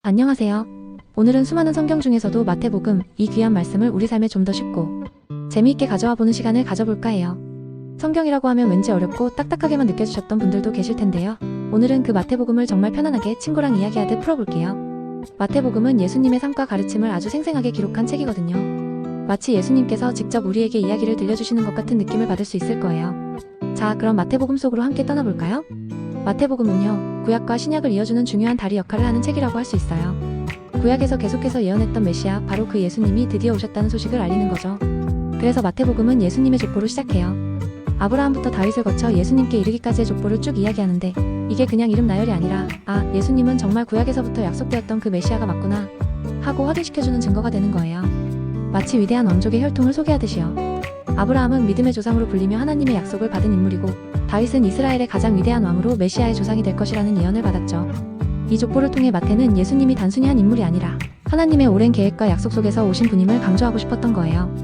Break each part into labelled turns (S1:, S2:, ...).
S1: 안녕하세요. 오늘은 수많은 성경 중에서도 마태복음, 이 귀한 말씀을 우리 삶에 좀 더 쉽고 재미있게 가져와 보는 시간을 가져볼까 해요. 성경이라고 하면 왠지 어렵고 딱딱하게만 느껴지셨던 분들도 계실 텐데요. 오늘은 그 마태복음을 정말 편안하게 친구랑 이야기하듯 풀어볼게요. 마태복음은 예수님의 삶과 가르침을 아주 생생하게 기록한 책이거든요. 마치 예수님께서 직접 우리에게 이야기를 들려주시는 것 같은 느낌을 받을 수 있을 거예요. 자, 그럼 마태복음 속으로 함께 떠나볼까요? 마태복음은요, 구약과 신약을 이어주는 중요한 다리 역할을 하는 책이라고 할 수 있어요. 구약에서 계속해서 예언했던 메시아, 바로 그 예수님이 드디어 오셨다는 소식을 알리는 거죠. 그래서 마태복음은 예수님의 족보로 시작해요. 아브라함부터 다윗을 거쳐 예수님께 이르기까지의 족보를 쭉 이야기하는데, 이게 그냥 이름 나열이 아니라 예수님은 정말 구약에서부터 약속되었던 그 메시아가 맞구나 하고 확인시켜주는 증거가 되는 거예요. 마치 위대한 왕족의 혈통을 소개하듯이요. 아브라함은 믿음의 조상으로 불리며 하나님의 약속을 받은 인물이고, 다윗은 이스라엘의 가장 위대한 왕으로 메시아의 조상이 될 것이라는 예언을 받았죠. 이 족보를 통해 마태는 예수님이 단순히 한 인물이 아니라 하나님의 오랜 계획과 약속 속에서 오신 분임을 강조하고 싶었던 거예요.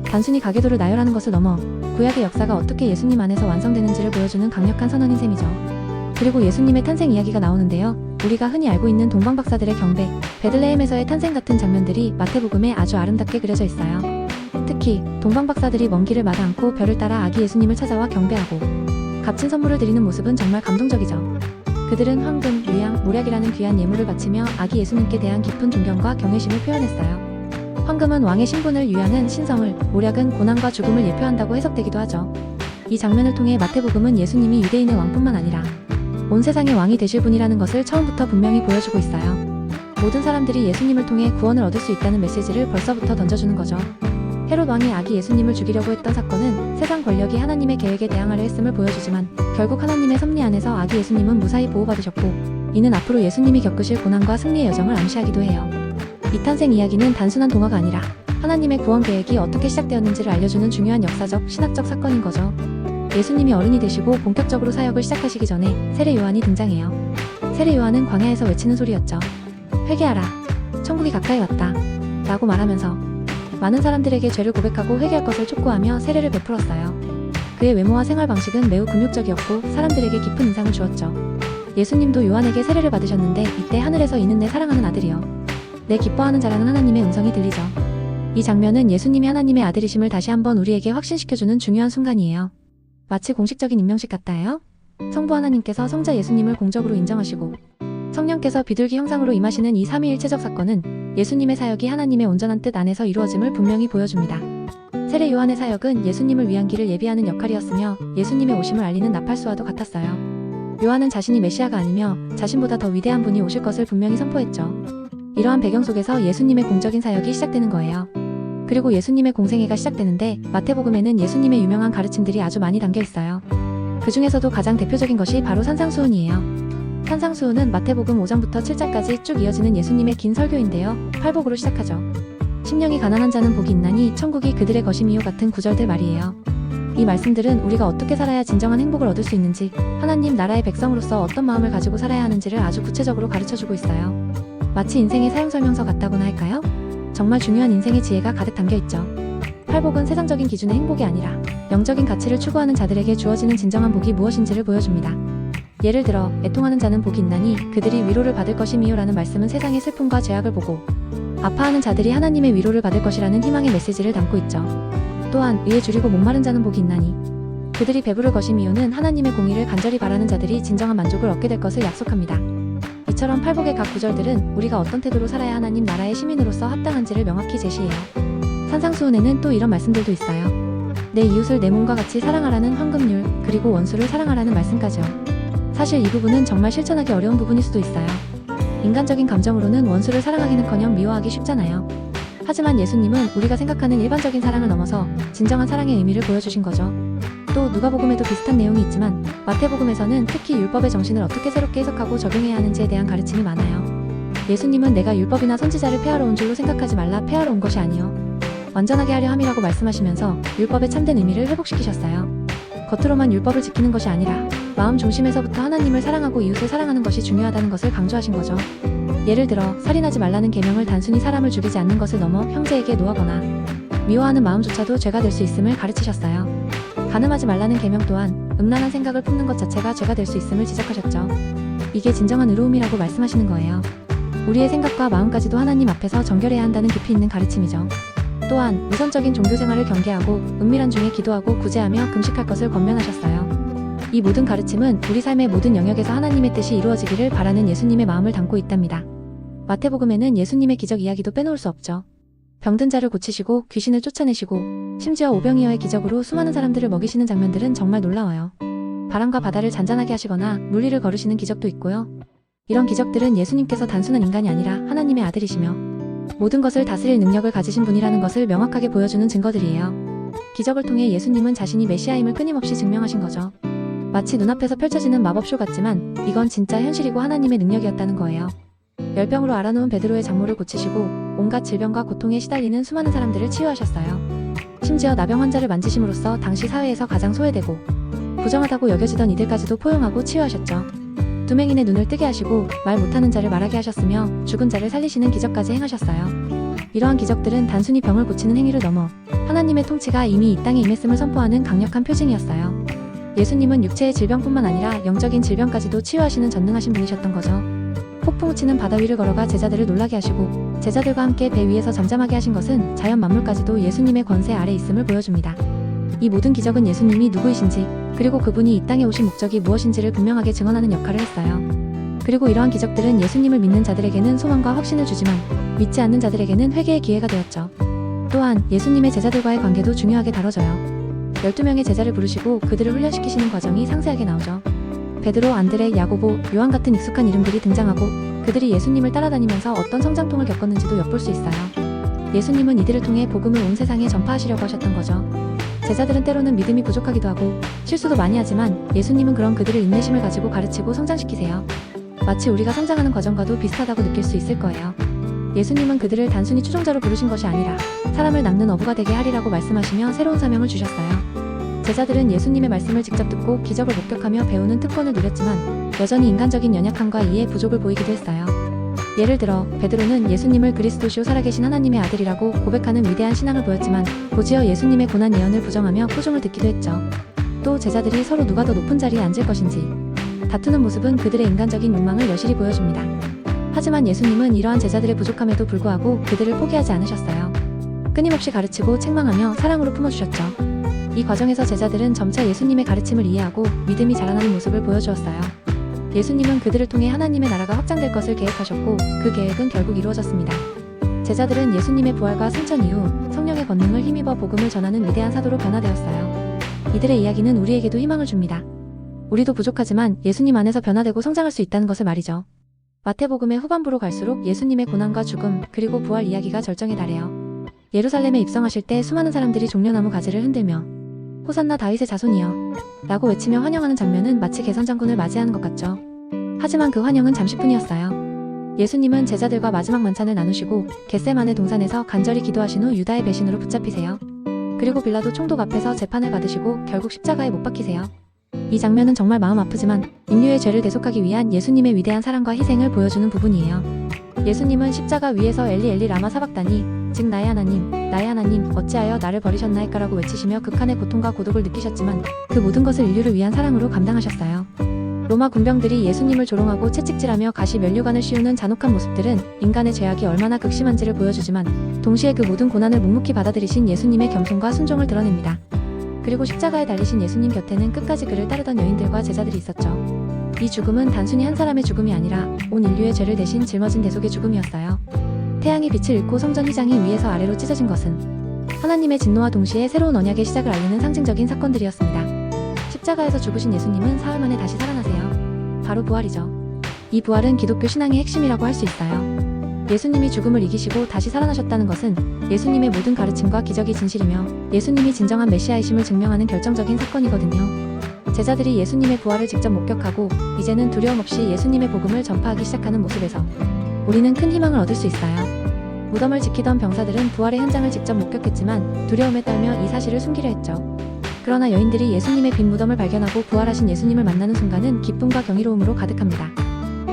S1: 단순히 가계도를 나열하는 것을 넘어 구약의 역사가 어떻게 예수님 안에서 완성되는지를 보여주는 강력한 선언인 셈이죠. 그리고 예수님의 탄생 이야기가 나오는데요. 우리가 흔히 알고 있는 동방박사들의 경배, 베들레헴에서의 탄생 같은 장면들이 마태복음에 아주 아름답게 그려져 있어요. 특히 동방박사들이 먼 길을 마다 않고 별을 따라 아기 예수님을 찾아와 경배하고 값진 선물을 드리는 모습은 정말 감동적이죠. 그들은 황금, 유향, 모략이라는 귀한 예물을 바치며 아기 예수님께 대한 깊은 존경과 경외심을 표현했어요. 황금은 왕의 신분을, 유향은 신성을, 모략은 고난과 죽음을 예표한다고 해석되기도 하죠. 이 장면을 통해 마태복음은 예수님이 유대인의 왕뿐만 아니라 온 세상의 왕이 되실 분이라는 것을 처음부터 분명히 보여주고 있어요. 모든 사람들이 예수님을 통해 구원을 얻을 수 있다는 메시지를 벌써부터 던져주는 거죠. 헤롯 왕이 아기 예수님을 죽이려고 했던 사건은 세상 권력이 하나님의 계획에 대항하려 했음을 보여주지만, 결국 하나님의 섭리 안에서 아기 예수님은 무사히 보호받으셨고, 이는 앞으로 예수님이 겪으실 고난과 승리의 여정을 암시하기도 해요. 이 탄생 이야기는 단순한 동화가 아니라 하나님의 구원 계획이 어떻게 시작되었는지를 알려주는 중요한 역사적, 신학적 사건인 거죠. 예수님이 어른이 되시고 본격적으로 사역을 시작하시기 전에 세례 요한이 등장해요. 세례 요한은 광야에서 외치는 소리였죠. 회개하라, 천국이 가까이 왔다 라고 말하면서 많은 사람들에게 죄를 고백하고 회개할 것을 촉구하며 세례를 베풀었어요. 그의 외모와 생활 방식은 매우 굴욕적이었고 사람들에게 깊은 인상을 주었죠. 예수님도 요한에게 세례를 받으셨는데, 이때 하늘에서 이는 내 사랑하는 아들이여, 내 기뻐하는 자라는 하나님의 음성이 들리죠. 이 장면은 예수님이 하나님의 아들이심을 다시 한번 우리에게 확신시켜주는 중요한 순간이에요. 마치 공식적인 임명식 같아요. 성부 하나님께서 성자 예수님을 공적으로 인정하시고 성령께서 비둘기 형상으로 임하시는 이 삼위일체적 사건은 예수님의 사역이 하나님의 온전한 뜻 안에서 이루어짐을 분명히 보여줍니다. 세례 요한의 사역은 예수님을 위한 길을 예비하는 역할이었으며 예수님의 오심을 알리는 나팔수와도 같았어요. 요한은 자신이 메시아가 아니며 자신보다 더 위대한 분이 오실 것을 분명히 선포했죠. 이러한 배경 속에서 예수님의 공적인 사역이 시작되는 거예요. 그리고 예수님의 공생애가 시작되는데, 마태복음에는 예수님의 유명한 가르침들이 아주 많이 담겨 있어요. 그 중에서도 가장 대표적인 것이 바로 산상수훈이에요. 산상수훈은 마태복음 5장부터 7장까지 쭉 이어지는 예수님의 긴 설교인데요. 팔복으로 시작하죠. 심령이 가난한 자는 복이 있나니 천국이 그들의 것임이요 같은 구절들 말이에요. 이 말씀들은 우리가 어떻게 살아야 진정한 행복을 얻을 수 있는지, 하나님 나라의 백성으로서 어떤 마음을 가지고 살아야 하는지를 아주 구체적으로 가르쳐주고 있어요. 마치 인생의 사용설명서 같다고나 할까요? 정말 중요한 인생의 지혜가 가득 담겨있죠. 팔복은 세상적인 기준의 행복이 아니라 영적인 가치를 추구하는 자들에게 주어지는 진정한 복이 무엇인지를 보여줍니다. 예를 들어, 애통하는 자는 복이 있나니 그들이 위로를 받을 것임이요 라는 말씀은 세상의 슬픔과 죄악을 보고 아파하는 자들이 하나님의 위로를 받을 것이라는 희망의 메시지를 담고 있죠. 또한 위에 줄이고 목마른 자는 복이 있나니 그들이 배부를 것임이요는 하나님의 공의를 간절히 바라는 자들이 진정한 만족을 얻게 될 것을 약속합니다. 이처럼 팔복의 각 구절들은 우리가 어떤 태도로 살아야 하나님 나라의 시민으로서 합당한지를 명확히 제시해요. 산상수훈에는 또 이런 말씀들도 있어요. 내 이웃을 내 몸과 같이 사랑하라는 황금률, 그리고 원수를 사랑하라는 말씀까지요. 사실 이 부분은 정말 실천하기 어려운 부분일 수도 있어요. 인간적인 감정으로는 원수를 사랑하기는커녕 미워하기 쉽잖아요. 하지만 예수님은 우리가 생각하는 일반적인 사랑을 넘어서 진정한 사랑의 의미를 보여주신 거죠. 또 누가복음에도 비슷한 내용이 있지만 마태복음에서는 특히 율법의 정신을 어떻게 새롭게 해석하고 적용해야 하는지에 대한 가르침이 많아요. 예수님은 내가 율법이나 선지자를 폐하러 온 줄로 생각하지 말라, 폐하러 온 것이 아니요 완전하게 하려 함이라고 말씀하시면서 율법의 참된 의미를 회복시키셨어요. 겉으로만 율법을 지키는 것이 아니라 마음 중심에서부터 하나님을 사랑하고 이웃을 사랑하는 것이 중요하다는 것을 강조하신 거죠. 예를 들어 살인하지 말라는 계명을 단순히 사람을 죽이지 않는 것을 넘어 형제에게 노하거나 미워하는 마음조차도 죄가 될 수 있음을 가르치셨어요. 간음하지 말라는 계명 또한 음란한 생각을 품는 것 자체가 죄가 될 수 있음을 지적하셨죠. 이게 진정한 의로움이라고 말씀하시는 거예요. 우리의 생각과 마음까지도 하나님 앞에서 정결해야 한다는 깊이 있는 가르침이죠. 또한 우선적인 종교 생활을 경계하고 은밀한 중에 기도하고 구제하며 금식할 것을 권면하셨어요. 이 모든 가르침은 우리 삶의 모든 영역에서 하나님의 뜻이 이루어지기를 바라는 예수님의 마음을 담고 있답니다. 마태복음에는 예수님의 기적 이야기도 빼놓을 수 없죠. 병든 자를 고치시고 귀신을 쫓아내시고 심지어 오병이어의 기적으로 수많은 사람들을 먹이시는 장면들은 정말 놀라워요. 바람과 바다를 잔잔하게 하시거나 물위를 걸으시는 기적도 있고요. 이런 기적들은 예수님께서 단순한 인간이 아니라 하나님의 아들이시며 모든 것을 다스릴 능력을 가지신 분이라는 것을 명확하게 보여주는 증거들이에요. 기적을 통해 예수님은 자신이 메시아임을 끊임없이 증명하신 거죠. 마치 눈앞에서 펼쳐지는 마법쇼 같지만 이건 진짜 현실이고 하나님의 능력이었다는 거예요. 열병으로 앓아놓은 베드로의 장모를 고치시고 온갖 질병과 고통에 시달리는 수많은 사람들을 치유하셨어요. 심지어 나병 환자를 만지심으로써 당시 사회에서 가장 소외되고 부정하다고 여겨지던 이들까지도 포용하고 치유하셨죠. 두맹인의 눈을 뜨게 하시고 말 못하는 자를 말하게 하셨으며 죽은 자를 살리시는 기적까지 행하셨어요. 이러한 기적들은 단순히 병을 고치는 행위를 넘어 하나님의 통치가 이미 이 땅에 임했음을 선포하는 강력한 표징이었어요. 예수님은 육체의 질병뿐만 아니라 영적인 질병까지도 치유하시는 전능하신 분이셨던 거죠. 폭풍 치는 바다 위를 걸어가 제자들을 놀라게 하시고 제자들과 함께 배 위에서 잠잠하게 하신 것은 자연 만물까지도 예수님의 권세 아래 있음을 보여줍니다. 이 모든 기적은 예수님이 누구이신지 그리고 그분이 이 땅에 오신 목적이 무엇인지를 분명하게 증언하는 역할을 했어요. 그리고 이러한 기적들은 예수님을 믿는 자들에게는 소망과 확신을 주지만 믿지 않는 자들에게는 회개의 기회가 되었죠. 또한 예수님의 제자들과의 관계도 중요하게 다뤄져요. 12명의 제자를 부르시고 그들을 훈련시키시는 과정이 상세하게 나오죠. 베드로, 안드레, 야고보, 요한 같은 익숙한 이름들이 등장하고 그들이 예수님을 따라다니면서 어떤 성장통을 겪었는지도 엿볼 수 있어요. 예수님은 이들을 통해 복음을 온 세상에 전파하시려고 하셨던 거죠. 제자들은 때로는 믿음이 부족하기도 하고 실수도 많이 하지만 예수님은 그런 그들을 인내심을 가지고 가르치고 성장시키세요. 마치 우리가 성장하는 과정과도 비슷하다고 느낄 수 있을 거예요. 예수님은 그들을 단순히 추종자로 부르신 것이 아니라 사람을 낚는 어부가 되게 하리라고 말씀하시며 새로운 사명을 주셨어요. 제자들은 예수님의 말씀을 직접 듣고 기적을 목격하며 배우는 특권을 누렸지만 여전히 인간적인 연약함과 이해 부족을 보이기도 했어요. 예를 들어 베드로는 예수님을 그리스도시요 살아계신 하나님의 아들이라고 고백하는 위대한 신앙을 보였지만 곧이어 예수님의 고난 예언을 부정하며 포종을 듣기도 했죠. 또 제자들이 서로 누가 더 높은 자리에 앉을 것인지 다투는 모습은 그들의 인간적인 욕망을 여실히 보여줍니다. 하지만 예수님은 이러한 제자들의 부족함에도 불구하고 그들을 포기하지 않으셨어요. 끊임없이 가르치고 책망하며 사랑으로 품어주셨죠. 이 과정에서 제자들은 점차 예수님의 가르침을 이해하고 믿음이 자라나는 모습을 보여주었어요. 예수님은 그들을 통해 하나님의 나라가 확장될 것을 계획하셨고 그 계획은 결국 이루어졌습니다. 제자들은 예수님의 부활과 승천 이후 성령의 권능을 힘입어 복음을 전하는 위대한 사도로 변화되었어요. 이들의 이야기는 우리에게도 희망을 줍니다. 우리도 부족하지만 예수님 안에서 변화되고 성장할 수 있다는 것을 말이죠. 마태복음의 후반부로 갈수록 예수님의 고난과 죽음 그리고 부활 이야기가 절정에 달해요. 예루살렘에 입성하실 때 수많은 사람들이 종려나무 가지를 흔들며 호산나 다윗의 자손이여 라고 외치며 환영하는 장면은 마치 개선장군을 맞이하는 것 같죠. 하지만 그 환영은 잠시뿐이었어요. 예수님은 제자들과 마지막 만찬을 나누시고 겟세마네 동산에서 간절히 기도하신 후 유다의 배신으로 붙잡히세요. 그리고 빌라도 총독 앞에서 재판을 받으시고 결국 십자가에 못 박히세요. 이 장면은 정말 마음 아프지만 인류의 죄를 대속하기 위한 예수님의 위대한 사랑과 희생을 보여주는 부분이에요. 예수님은 십자가 위에서 엘리 엘리 라마 사박다니 즉 나의 하나님 어찌하여 나를 버리셨나이까라고 외치시며 극한의 고통과 고독을 느끼셨지만 그 모든 것을 인류를 위한 사랑으로 감당하셨어요. 로마 군병들이 예수님을 조롱하고 채찍질하며 가시 면류관을 씌우는 잔혹한 모습들은 인간의 죄악이 얼마나 극심한지를 보여주지만 동시에 그 모든 고난을 묵묵히 받아들이신 예수님의 겸손과 순종을 드러냅니다. 그리고 십자가에 달리신 예수님 곁에는 끝까지 그를 따르던 여인들과 제자들이 있었죠. 이 죽음은 단순히 한 사람의 죽음이 아니라 온 인류의 죄를 대신 짊어진 대속의 죽음이었어요. 태양이 빛을 잃고 성전 휘장이 위에서 아래로 찢어진 것은 하나님의 진노와 동시에 새로운 언약의 시작을 알리는 상징적인 사건들이었습니다. 십자가에서 죽으신 예수님은 사흘 만에 다시 살아나세요. 바로 부활이죠. 이 부활은 기독교 신앙의 핵심이라고 할 수 있어요. 예수님이 죽음을 이기시고 다시 살아나셨다는 것은 예수님의 모든 가르침과 기적이 진실이며 예수님이 진정한 메시아이심을 증명하는 결정적인 사건이거든요. 제자들이 예수님의 부활을 직접 목격하고 이제는 두려움 없이 예수님의 복음을 전파하기 시작하는 모습에서 우리는 큰 희망을 얻을 수 있어요. 무덤을 지키던 병사들은 부활의 현장을 직접 목격했지만 두려움에 떨며 이 사실을 숨기려 했죠. 그러나 여인들이 예수님의 빈 무덤을 발견하고 부활하신 예수님을 만나는 순간은 기쁨과 경이로움으로 가득합니다.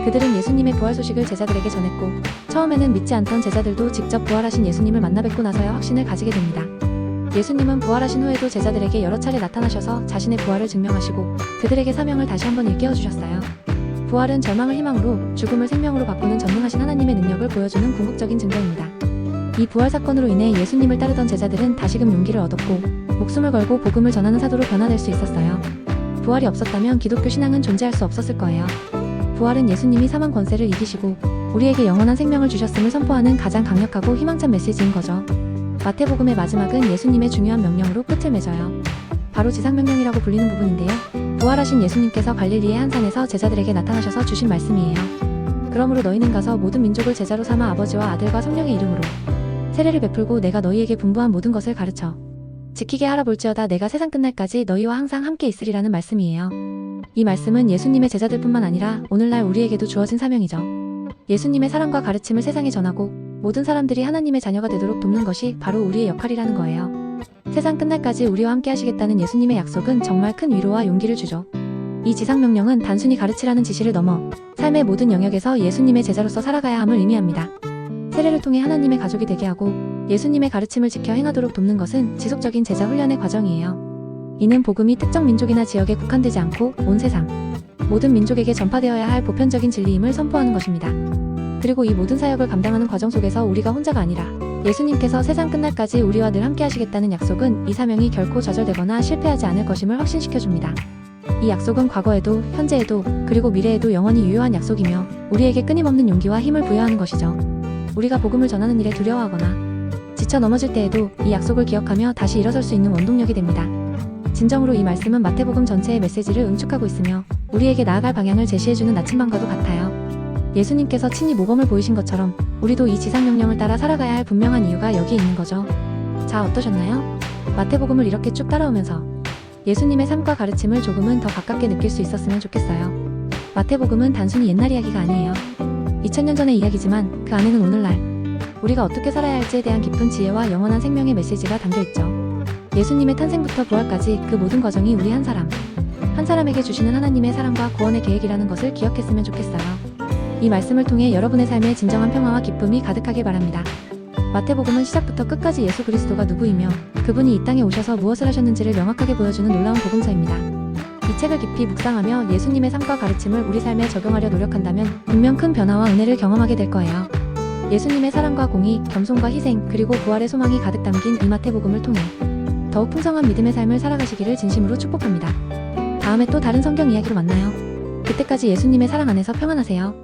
S1: 그들은 예수님의 부활 소식을 제자들에게 전했고 처음에는 믿지 않던 제자들도 직접 부활하신 예수님을 만나 뵙고 나서야 확신을 가지게 됩니다. 예수님은 부활하신 후에도 제자들에게 여러 차례 나타나셔서 자신의 부활을 증명하시고 그들에게 사명을 다시 한번 일깨워주셨어요. 부활은 절망을 희망으로, 죽음을 생명으로 바꾸는 전능하신 하나님의 능력을 보여주는 궁극적인 증거입니다. 이 부활 사건으로 인해 예수님을 따르던 제자들은 다시금 용기를 얻었고 목숨을 걸고 복음을 전하는 사도로 변화될 수 있었어요. 부활이 없었다면 기독교 신앙은 존재할 수 없었을 거예요. 부활은 예수님이 사망 권세를 이기시고 우리에게 영원한 생명을 주셨음을 선포하는 가장 강력하고 희망찬 메시지인 거죠. 마태복음의 마지막은 예수님의 중요한 명령으로 끝을 맺어요. 바로 지상명령이라고 불리는 부분인데요. 부활하신 예수님께서 갈릴리의 한 산에서 제자들에게 나타나셔서 주신 말씀이에요. 그러므로 너희는 가서 모든 민족을 제자로 삼아 아버지와 아들과 성령의 이름으로 세례를 베풀고 내가 너희에게 분부한 모든 것을 가르쳐 지키게 하라 볼지어다 내가 세상 끝날까지 너희와 항상 함께 있으리라는 말씀이에요. 이 말씀은 예수님의 제자들뿐만 아니라 오늘날 우리에게도 주어진 사명이죠. 예수님의 사랑과 가르침을 세상에 전하고 모든 사람들이 하나님의 자녀가 되도록 돕는 것이 바로 우리의 역할이라는 거예요. 세상 끝날까지 우리와 함께 하시겠다는 예수님의 약속은 정말 큰 위로와 용기를 주죠. 이 지상명령은 단순히 가르치라는 지시를 넘어 삶의 모든 영역에서 예수님의 제자로서 살아가야 함을 의미합니다. 세례를 통해 하나님의 가족이 되게 하고 예수님의 가르침을 지켜 행하도록 돕는 것은 지속적인 제자 훈련의 과정이에요. 이는 복음이 특정 민족이나 지역에 국한되지 않고 온 세상 모든 민족에게 전파되어야 할 보편적인 진리임을 선포하는 것입니다. 그리고 이 모든 사역을 감당하는 과정 속에서 우리가 혼자가 아니라 예수님께서 세상 끝날까지 우리와 늘 함께 하시겠다는 약속은 이 사명이 결코 좌절되거나 실패하지 않을 것임을 확신시켜줍니다. 이 약속은 과거에도, 현재에도, 그리고 미래에도 영원히 유효한 약속이며 우리에게 끊임없는 용기와 힘을 부여하는 것이죠. 우리가 복음을 전하는 일에 두려워하거나 지쳐 넘어질 때에도 이 약속을 기억하며 다시 일어설 수 있는 원동력이 됩니다. 진정으로 이 말씀은 마태복음 전체의 메시지를 응축하고 있으며 우리에게 나아갈 방향을 제시해주는 나침반과도 같아요. 예수님께서 친히 모범을 보이신 것처럼 우리도 이 지상명령을 따라 살아가야 할 분명한 이유가 여기에 있는 거죠. 자, 어떠셨나요? 마태복음을 이렇게 쭉 따라오면서 예수님의 삶과 가르침을 조금은 더 가깝게 느낄 수 있었으면 좋겠어요. 마태복음은 단순히 옛날 이야기가 아니에요. 2000년 전의 이야기지만 그 안에는 오늘날 우리가 어떻게 살아야 할지에 대한 깊은 지혜와 영원한 생명의 메시지가 담겨있죠. 예수님의 탄생부터 부활까지 그 모든 과정이 우리 한 사람에게 주시는 하나님의 사랑과 구원의 계획이라는 것을 기억했으면 좋겠어요. 이 말씀을 통해 여러분의 삶에 진정한 평화와 기쁨이 가득하길 바랍니다. 마태복음은 시작부터 끝까지 예수 그리스도가 누구이며 그분이 이 땅에 오셔서 무엇을 하셨는지를 명확하게 보여주는 놀라운 복음서입니다. 이 책을 깊이 묵상하며 예수님의 삶과 가르침을 우리 삶에 적용하려 노력한다면 분명 큰 변화와 은혜를 경험하게 될 거예요. 예수님의 사랑과 공의, 겸손과 희생, 그리고 부활의 소망이 가득 담긴 이 마태복음을 통해 더욱 풍성한 믿음의 삶을 살아가시기를 진심으로 축복합니다. 다음에 또 다른 성경 이야기로 만나요. 그때까지 예수님의 사랑 안에서 평안하세요.